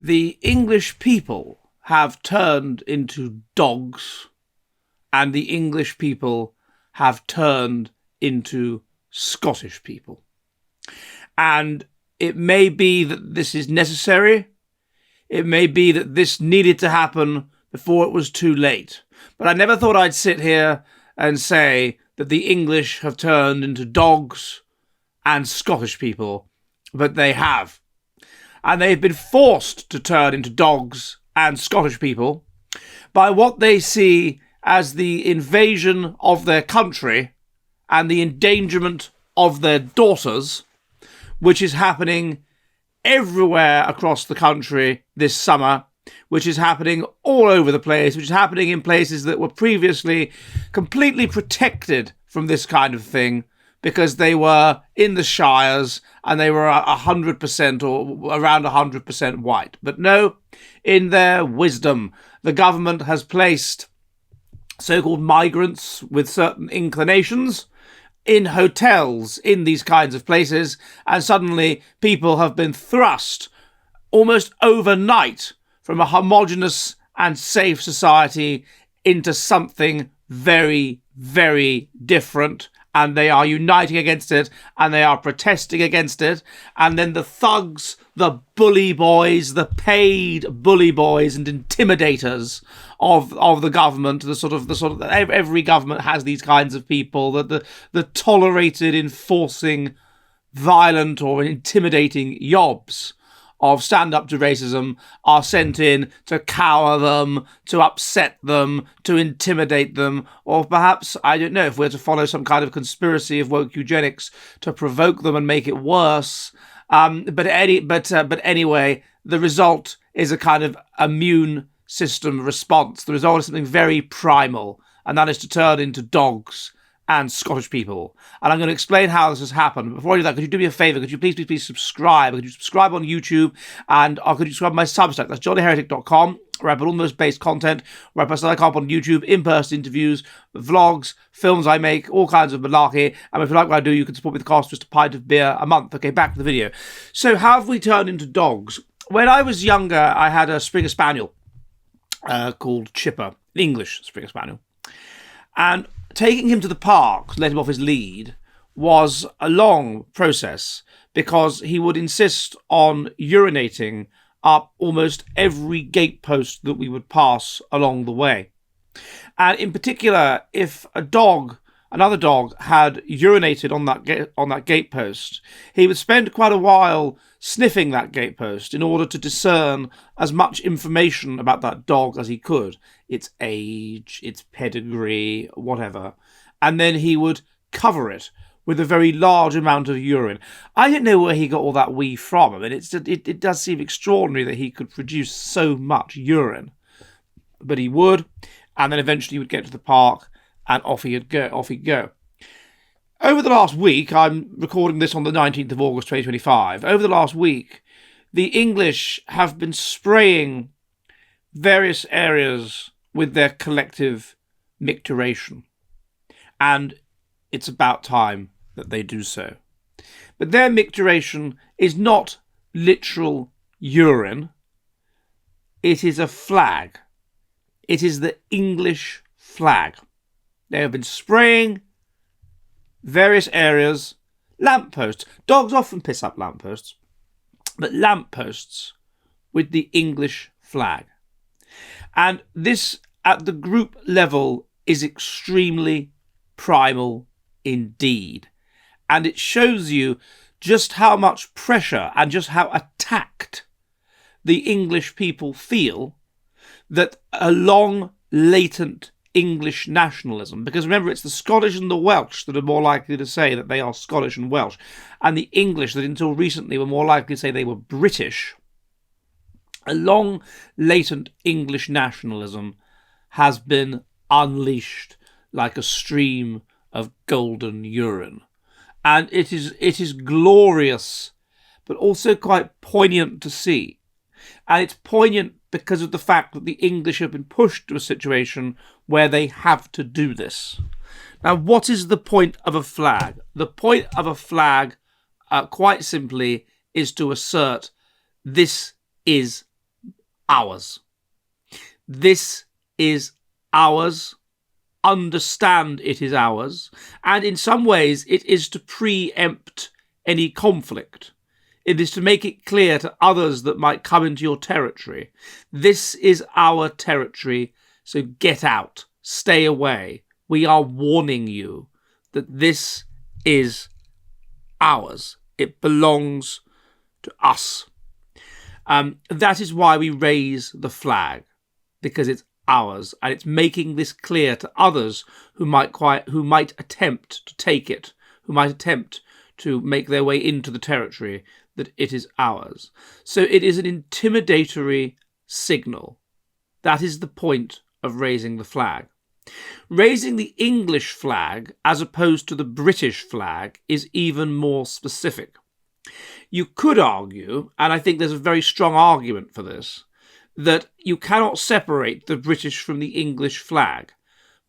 the English people have turned into dogs, and the English people have turned into Scottish people. And it may be that this is necessary. It may be that this needed to happen before it was too late. But I never thought I'd sit here and say that the English have turned into dogs and Scottish people, but they have. And they've been forced to turn into dogs and Scottish people by what they see as the invasion of their country and the endangerment of their daughters, which is happening everywhere across the country this summer, which is happening all over the place, which is happening in places that were previously completely protected from this kind of thing because they were in the shires and they were 100% or around 100% white. But no, in their wisdom, the government has placed so-called migrants with certain inclinations in hotels in these kinds of places, and suddenly people have been thrust almost overnight from a homogeneous and safe society into something very, very different, and they are uniting against it, and they are protesting against it, and then the thugs, the bully boys, the paid bully boys and intimidators of the government, the sort of every government has these kinds of people, the tolerated enforcing violent or intimidating yobs of stand up to racism are sent in to cower them, to upset them, to intimidate them, or perhaps, I don't know, if we're to follow some kind of conspiracy of woke eugenics, to provoke them and make it worse. But anyway, the result is a kind of immune system response. The result is something very primal, and that is to turn into dogs and Scottish people. And I'm going to explain how this has happened. But before I do that, could you do me a favour? Could you please subscribe? Could you subscribe on YouTube? And could you subscribe to my Substack? That's johnnyheretic.com, where I put all the most based content, where I post like up on YouTube, in-person interviews, vlogs, films I make, all kinds of malarkey. And if you like what I do, you can support me with the cost of just a pint of beer a month. Okay, back to the video. So how have we turned into dogs? When I was younger, I had a Springer Spaniel called Chipper, an English Springer Spaniel. And taking him to the park to let him off his lead was a long process because he would insist on urinating up almost every gatepost that we would pass along the way. And in particular, if another dog had urinated on that gatepost, he would spend quite a while sniffing that gatepost in order to discern as much information about that dog as he could, its age, its pedigree, whatever, and then he would cover it with a very large amount of urine. I don't know where he got all that wee from. I mean, it does seem extraordinary that he could produce so much urine, but he would, and then eventually he would get to the park and off he'd go. Over the last week, I'm recording this on the 19th of August 2025, over the last week, the English have been spraying various areas with their collective micturition. And it's about time that they do so. But their micturition is not literal urine. It is a flag. It is the English flag. They have been spraying various areas, lampposts. Dogs often piss up lampposts, but lampposts with the English flag. And this, at the group level, is extremely primal indeed. And it shows you just how much pressure and just how attacked the English people feel that a long, latent English nationalism, because remember, it's the Scottish and the Welsh that are more likely to say that they are Scottish and Welsh, and the English that until recently were more likely to say they were British. A long, latent English nationalism has been unleashed like a stream of golden urine. And it is glorious, but also quite poignant to see. And it's poignant because of the fact that the English have been pushed to a situation where they have to do this. Now, what is the point of a flag? The point of a flag, quite simply, is to assert this is ours. This is ours. Understand it is ours. And in some ways, it is to preempt any conflict. It is to make it clear to others that might come into your territory. This is our territory, so get out, stay away. We are warning you that this is ours. It belongs to us. That is why we raise the flag, because it's ours, and it's making this clear to others who might attempt to take it, who might attempt to make their way into the territory, that it is ours. So it is an intimidatory signal. That is the point of raising the flag. Raising the English flag, as opposed to the British flag, is even more specific. You could argue, and I think there's a very strong argument for this, that you cannot separate the British from the English flag.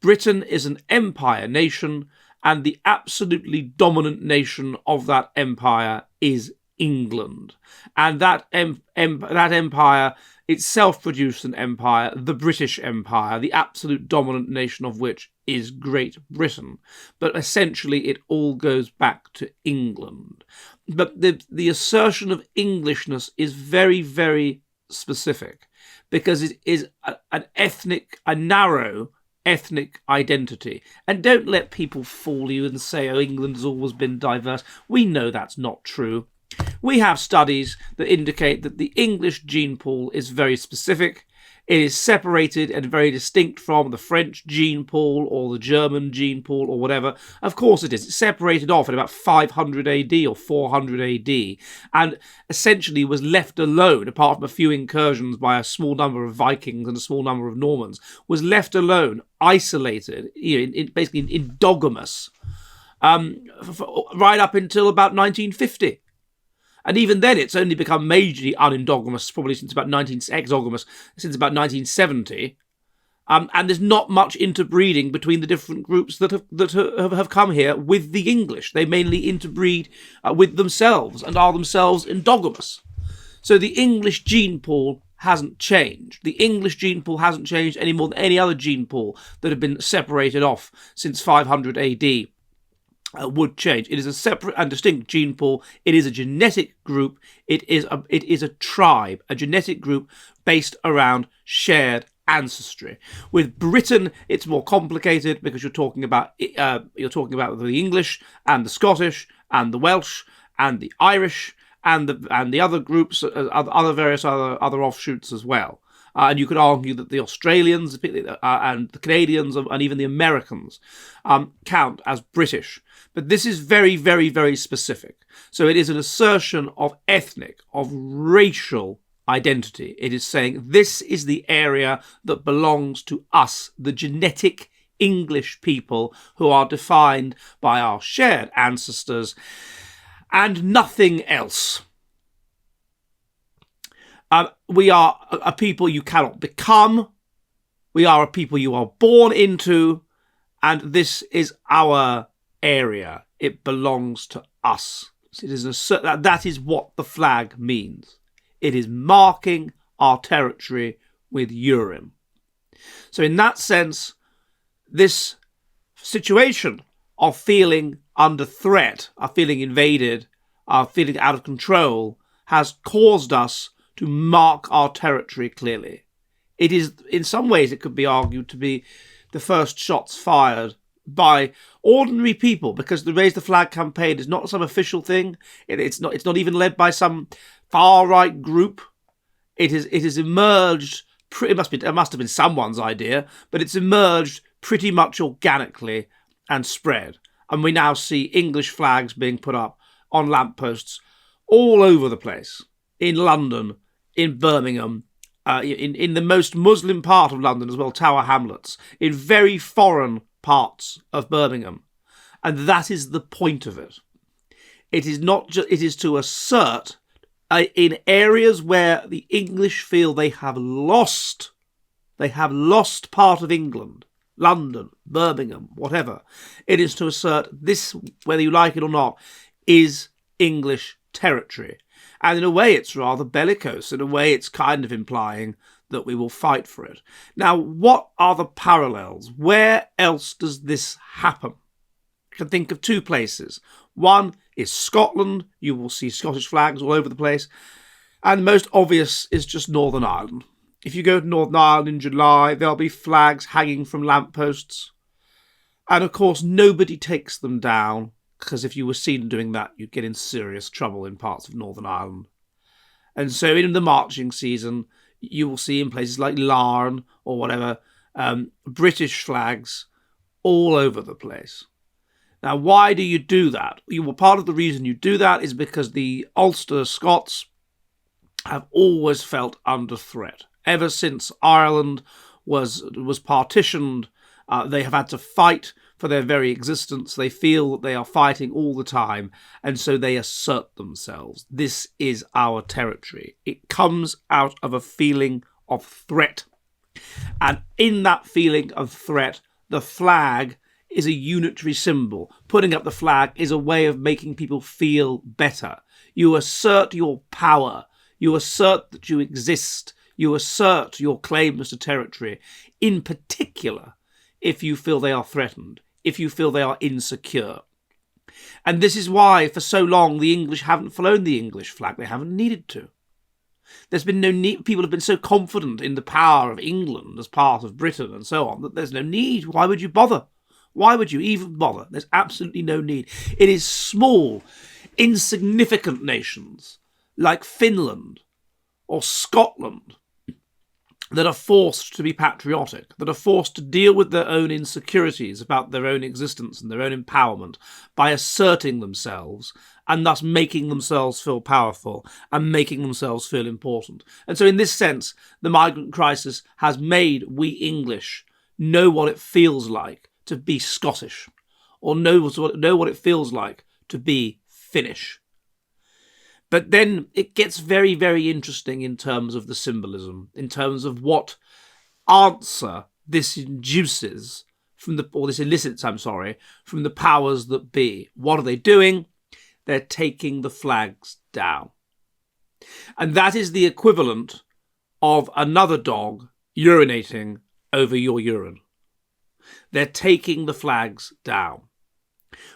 Britain is an empire nation, and the absolutely dominant nation of that empire is England. And that empire itself produced an empire, the British Empire, the absolute dominant nation of which is Great Britain. But essentially it all goes back to England. But the assertion of Englishness is very, very specific, because it is a narrow ethnic identity. And don't let people fool you and say, oh, England has always been diverse. We know that's not true. We have studies that indicate that the English gene pool is very specific. It is separated and very distinct from the French gene pool or the German gene pool or whatever. Of course it is. It's separated off at about 500 AD or 400 AD and essentially was left alone, apart from a few incursions by a small number of Vikings and a small number of Normans, was left alone, isolated, basically endogamous, right up until about 1950. And even then, it's only become majorly unendogamous, probably since about exogamous, since about 1970. And there's not much interbreeding between the different groups that have come here with the English. They mainly interbreed with themselves and are themselves endogamous. So the English gene pool hasn't changed. The English gene pool hasn't changed any more than any other gene pool that have been separated off since 500 AD. Would change. It is a separate and distinct gene pool. It is a genetic group. It is a tribe, a genetic group based around shared ancestry. With Britain, it's more complicated because you're talking about the English and the Scottish and the Welsh and the Irish and the other groups, other various other offshoots as well. And you could argue that the Australians and the Canadians and even the Americans count as British. But this is very, very, very specific. So it is an assertion of ethnic, of racial identity. It is saying this is the area that belongs to us, the genetic English people who are defined by our shared ancestors and nothing else. We are a people you cannot become. We are a people you are born into. And this is our area. It belongs to us. It is that is what the flag means. It is marking our territory with urine. So in that sense, this situation of feeling under threat, of feeling invaded, of feeling out of control, has caused us to mark our territory clearly. It is, in some ways, it could be argued to be the first shots fired by ordinary people, because the Raise the Flag campaign is not some official thing. It's not even led by some far-right group. It has emerged. It must have been someone's idea, but it's emerged pretty much organically and spread. And we now see English flags being put up on lampposts all over the place. In London, in Birmingham, in the most Muslim part of London as well, Tower Hamlets, in very foreign parts of Birmingham. And that is the point of it. It is not just, it is to assert in areas where the English feel they have lost part of England, London, Birmingham, whatever. It is to assert this, whether you like it or not, is English territory. And in a way, it's rather bellicose. In a way, it's kind of implying that we will fight for it. Now, what are the parallels? Where else does this happen? You can think of two places. One is Scotland. You will see Scottish flags all over the place. And the most obvious is just Northern Ireland. If you go to Northern Ireland in July, there'll be flags hanging from lampposts. And of course, nobody takes them down, because if you were seen doing that, you'd get in serious trouble in parts of Northern Ireland. And so in the marching season, you will see in places like Larne or whatever, British flags all over the place. Now, why do you do that? Well, part of the reason you do that is because the Ulster Scots have always felt under threat. Ever since Ireland was partitioned, they have had to fight for their very existence. They feel that they are fighting all the time, and so they assert themselves. This is our territory. It comes out of a feeling of threat. And in that feeling of threat, the flag is a unitary symbol. Putting up the flag is a way of making people feel better. You assert your power. You assert that you exist. You assert your claims to territory, in particular, if you feel they are threatened, if you feel they are insecure. And this is why, for so long, the English haven't flown the English flag. They haven't needed to. There's been no need. People have been so confident in the power of England as part of Britain and so on that there's no need. Why would you bother? Why would you even bother? There's absolutely no need. It is small, insignificant nations like Finland or Scotland that are forced to be patriotic, that are forced to deal with their own insecurities about their own existence and their own empowerment by asserting themselves and thus making themselves feel powerful and making themselves feel important. And so in this sense, the migrant crisis has made we English know what it feels like to be Scottish, or know what it feels like to be Finnish. But then it gets very, very interesting in terms of the symbolism, in terms of what answer this induces this elicits, from the powers that be. What are they doing? They're taking the flags down. And that is the equivalent of another dog urinating over your urine. They're taking the flags down.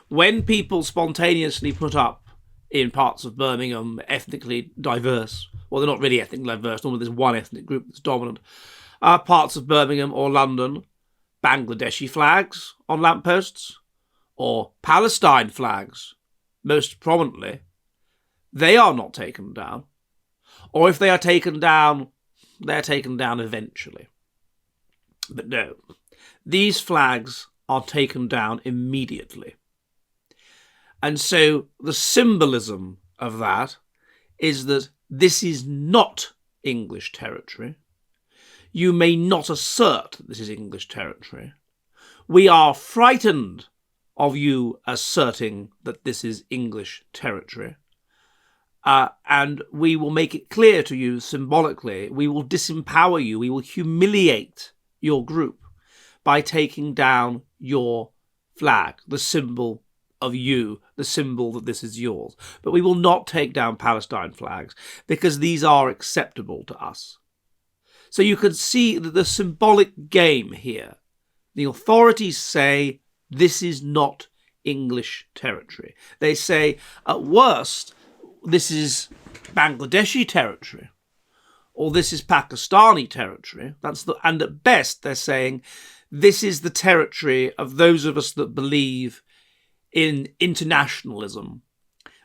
When people spontaneously put up in parts of Birmingham ethnically diverse, well, they're not really ethnically diverse, normally there's one ethnic group that's dominant, parts of Birmingham or London, Bangladeshi flags on lampposts, or Palestine flags, most prominently, they are not taken down. Or if they are taken down, they're taken down eventually. But no, these flags are taken down immediately. And so the symbolism of that is that this is not English territory. You may not assert that this is English territory. We are frightened of you asserting that this is English territory. And we will make it clear to you symbolically. We will disempower you. We will humiliate your group by taking down your flag, the symbol of you, the symbol that this is yours. But we will not take down Palestine flags because these are acceptable to us. So you can see that the symbolic game here. The authorities say this is not English territory. They say, at worst, this is Bangladeshi territory, or this is Pakistani territory. And at best, they're saying this is the territory of those of us that believe in internationalism,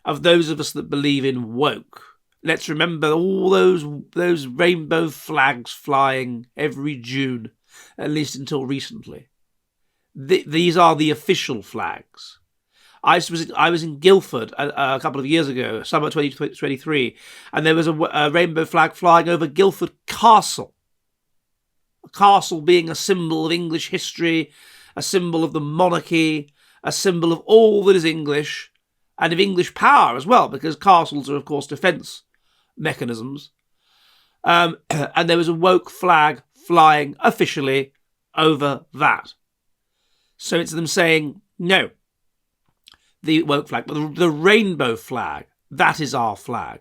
of those of us that believe in woke. Let's remember all those rainbow flags flying every June, at least until recently. These are the official flags. I was in Guildford a couple of years ago, summer 2023, and there was a rainbow flag flying over Guildford Castle. A castle being a symbol of English history, a symbol of the monarchy, a symbol of all that is English, and of English power as well, because castles are, of course, defence mechanisms. And there was a woke flag flying officially over that. So it's them saying, no, the woke flag, but the rainbow flag, that is our flag.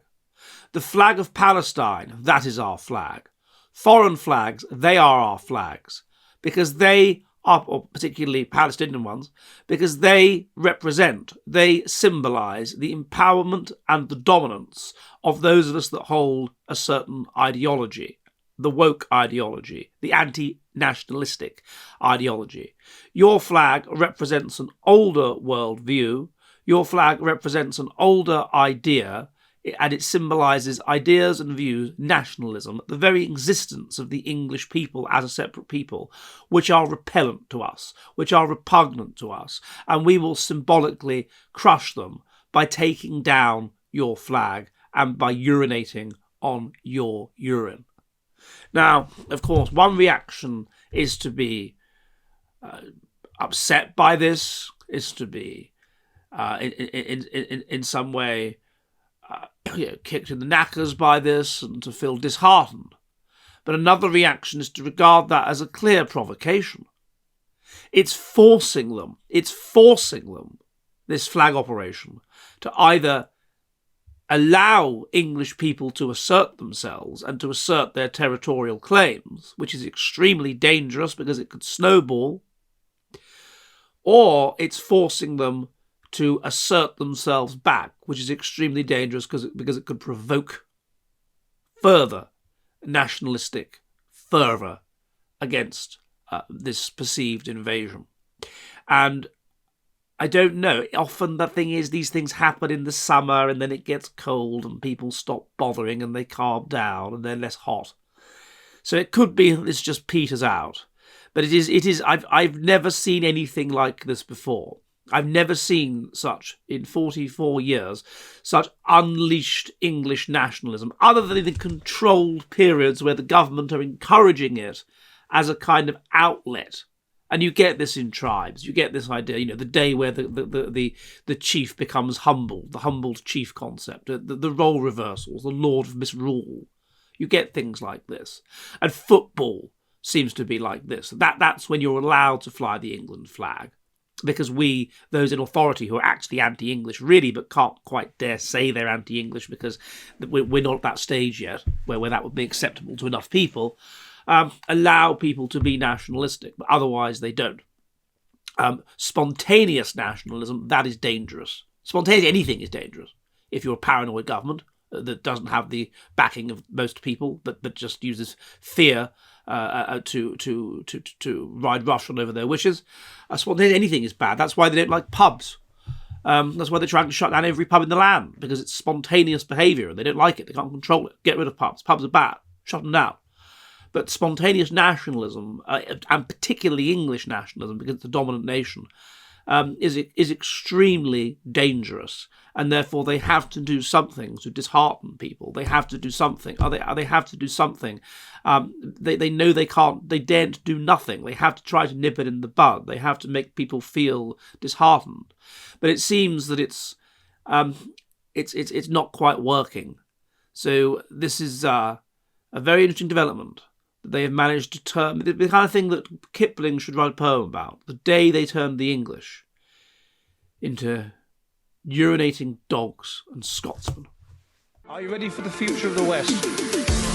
The flag of Palestine, that is our flag. Foreign flags, they are our flags, because they are, or particularly Palestinian ones, because they represent, they symbolise the empowerment and the dominance of those of us that hold a certain ideology, the woke ideology, the anti-nationalistic ideology. Your flag represents an older worldview. Your flag represents an older idea, and it symbolises ideas and views, nationalism, the very existence of the English people as a separate people, which are repellent to us, which are repugnant to us, and we will symbolically crush them by taking down your flag and by urinating on your urine. Now, of course, one reaction is to be upset by this, is to be in some way kicked in the knackers by this and to feel disheartened. But another reaction is to regard that as a clear provocation. It's forcing them, this flag operation, to either allow English people to assert themselves and to assert their territorial claims, which is extremely dangerous because it could snowball, or it's forcing them to assert themselves back, which is extremely dangerous because it could provoke further nationalistic fervour against this perceived invasion. And I don't know, often the thing is these things happen in the summer and then it gets cold and people stop bothering and they calm down and they're less hot. So it could be that this just peters out. But it is. I've never seen anything like this before. I've never seen such, in 44 years, such unleashed English nationalism, other than in the controlled periods where the government are encouraging it as a kind of outlet. And you get this in tribes. You get this idea, the day where the chief becomes humbled, the humbled chief concept, the role reversals, the lord of misrule. You get things like this. And football seems to be like this. That's when you're allowed to fly the England flag. Because we, those in authority who are actually anti-English, really, but can't quite dare say they're anti-English because we're not at that stage yet where that would be acceptable to enough people, allow people to be nationalistic, but otherwise they don't. Spontaneous nationalism, that is dangerous. Spontaneous anything is dangerous. If you're a paranoid government that doesn't have the backing of most people, but just uses fear to ride roughshod over their wishes. Spontaneous anything is bad. That's why they don't like pubs. That's why they're trying to shut down every pub in the land, because it's spontaneous behaviour. They don't like it. They can't control it. Get rid of pubs. Pubs are bad. Shut them down. But spontaneous nationalism, and particularly English nationalism, because it's the dominant nation, is extremely dangerous, and therefore they have to do something to dishearten people. They have to do something. They have to do something. They know they can't. They daren't do nothing. They have to try to nip it in the bud. They have to make people feel disheartened. But it seems that it's not quite working. So this is a very interesting development. They have managed to turn the kind of thing that Kipling should write a poem about. The day they turned the English into urinating dogs and Scotsmen. Are you ready for the future of the West?